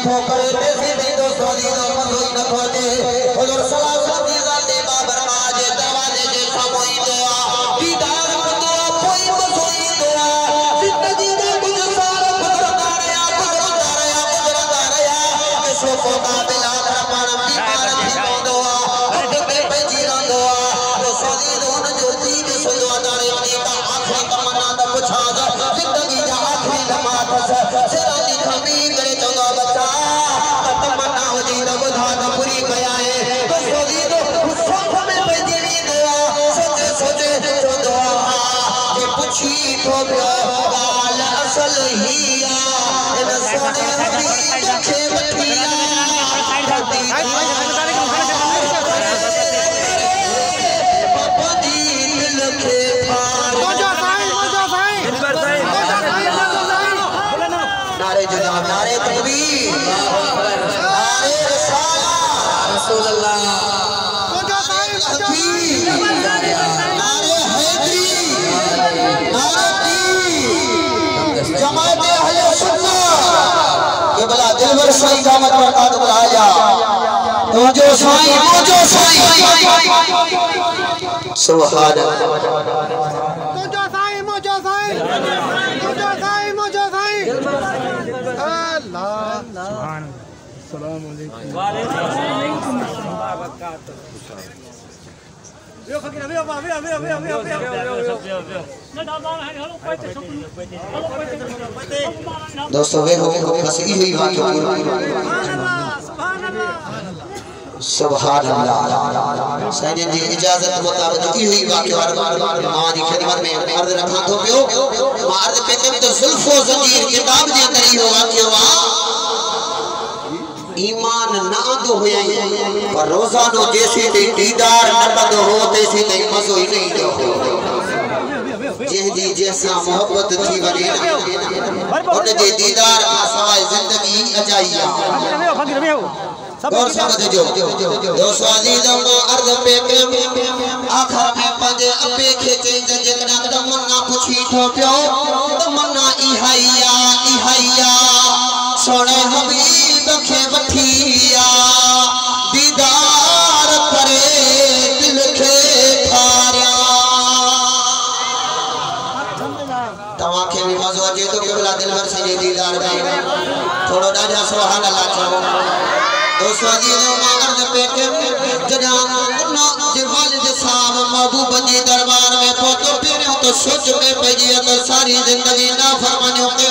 नथो करे पैसे दे दो सोदी दो मजो न खोजे हुजूर सल्लल्लाहु अलैहि वसल्लम बाबर आज दरवाजे जे सामोई दुआ दीदार दुआ कोई मसोई दुआ जिंदगी में कुछ सार गुजरता रहा ऐसो कोता बिला पर बीमार थी दुआ हद पे पैजी दुआ तो सोदी दो न जो जीव सुदवा दारे नीता आखिरी तमन्ना दा पुछा जिंदगी जा आखिरी लम्हा सिरा दी खमीर करे चंगा बच्चा तमन्ना वजी न बुधा न पूरी कया है तो सोदी दो सोच में पैजी दुआ सोचे सोचे जो दुआ ये पूछी तो गाल असल ही इन सोने हबीब के बठिया नारे जनाब नारे तकबीर नारे रिसालत रसूल अल्लाह नारे हैदरी नारे दी जमात अहले सुन्नत ये बला दिलवर साईं कामत बरकत बुलाया मोजो साईं सुभान दोस्तों वे हो फंसी हुई बात सुभान अल्लाह साईं जी इजाजत मुताबिक की हुई वाक़या मां दी खिदमत में अर्ज रखा तो पियो मां अर्ज पे तो जुल्फो जंजीर किताब जे अंदर ही वाक़या ईमान ना दो होया पर रोजानो जैसे ते दीदार नबद हो तैसे ते मजो ही नहीं दो जी जैसा मोहब्बत थी वने उन जे दीदार सवाए जिंदगी अजाइया और समझ जो दोस्तों अजीजों अर्ज पे के आखिर में पंजे अपे के चेंज जकरा तमन्ना पुछी थो पियो तमन्ना इहाइया सोने हबीब के बठिया दीदार करे दिल के थारिया तवा के भी मजो अचे तो केवला दिलवर से दीदार में थोड़ो डाजा सुभान अल्लाह चलो दोस्तों अजीजों अर्ज पे के जना ना जे वालिद साहब महबूब जी दरबार में पहुंचो फिर तो सोच में पई तो सारी जिंदगी ना फरमानो के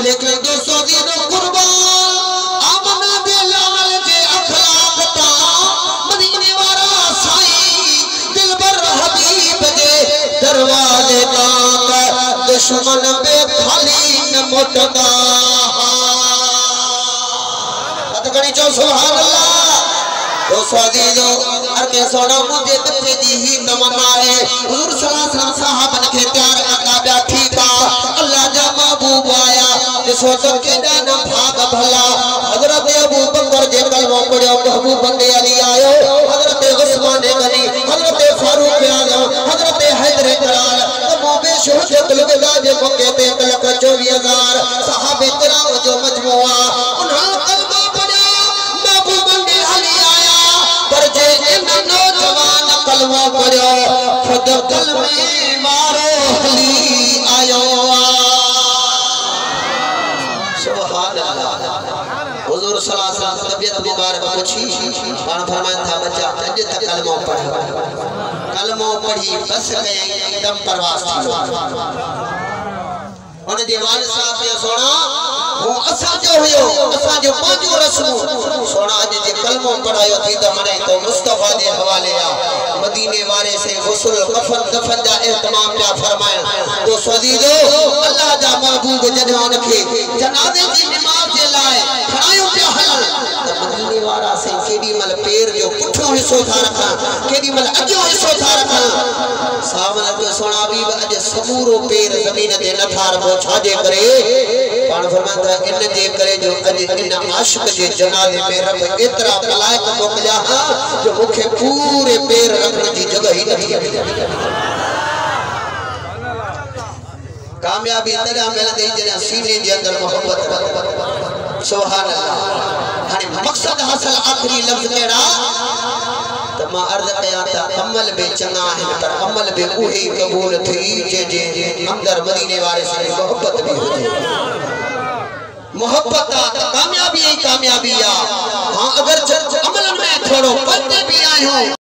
लेकिन दोस्तों अजीजों कुर्बान आमना दे लाल जे अखलाक ता मदीने वाला साईं दिलबर हबीब जे दरवाजे ताक दुश्मन पे खाली न मोटदा गणी चो सुभान अल्लाह दोस्तों अजीजों अरके सोना मुझे तथे दी ही तमन्ना है हुजूर सल्लल्लाहु अलैहि वसल्लम साहबन के तैयार आका बैठी था अल्लाह जा महबूब आया जे सोचो के ना भाग भला हजरत अबू बकर जे कलमा पढ़ियो महबूब बंदे अली आयो हजरत उस्मान गनी हजरत फारूक आजम हजरत हैदर करार अबू बेशुहद लुगदा जे मक्के ते 1,24,000 साहबे किराम जो मजमुआ उन्हां कलमा कलमा पढ़ो खुद कलमे मारो हली आयो सुभान अल्लाह हुजूर सल्लल्लाहु अलैहि वसल्लम तबीयत मुबारक पूछी पान फरमान था बच्चा अज तक कलमा पढ़ी बस गए एकदम परवास थी उन जे वालिद साहब ने सोना वो असा जो हुयो असा जो पांचो रस्म सोना अज जे कलमो पढ़ायो थी त मने तो मुस्तफा दे हवाले आ मदीने वाले से गुस्ल कफन दफन जा एहतमाम क्या फरमाया तो सजीदो अल्लाह दा महबूब जनान के जनाजे की नमाज जे लाए खड़ायो पे हल मदीने वाला से केडी मल पैर जो पुठो हिस्सो था रखा केडी मल अजो हिस्सो था रखा सामने के सोना भी अज समूरो पैर जमीन ते न था रखो छाजे करे पान फरमाता इन जे करे जो अज इन आशिक जे जनाजे में रब इतरा मलाइक मोकलिया जो मुखे पूरे पैर रखने की जगह ही नहीं कामयाबी तेरा मेरा दे जरा सीने जे अंदर मोहब्बत सुभान अल्लाह। हाने मकसद हासिल आखिरी लफ्ज केड़ा त मां अर्ज कया था अमल बे चंगा है पर अमल बे उही कबूल थी जे जे अंदर मदीने वाले से मोहब्बत भी हुजे। मोहब्बत कामयाबी ही कामयाबी आ। हां अगर अमल में थोड़ो पते भी आयो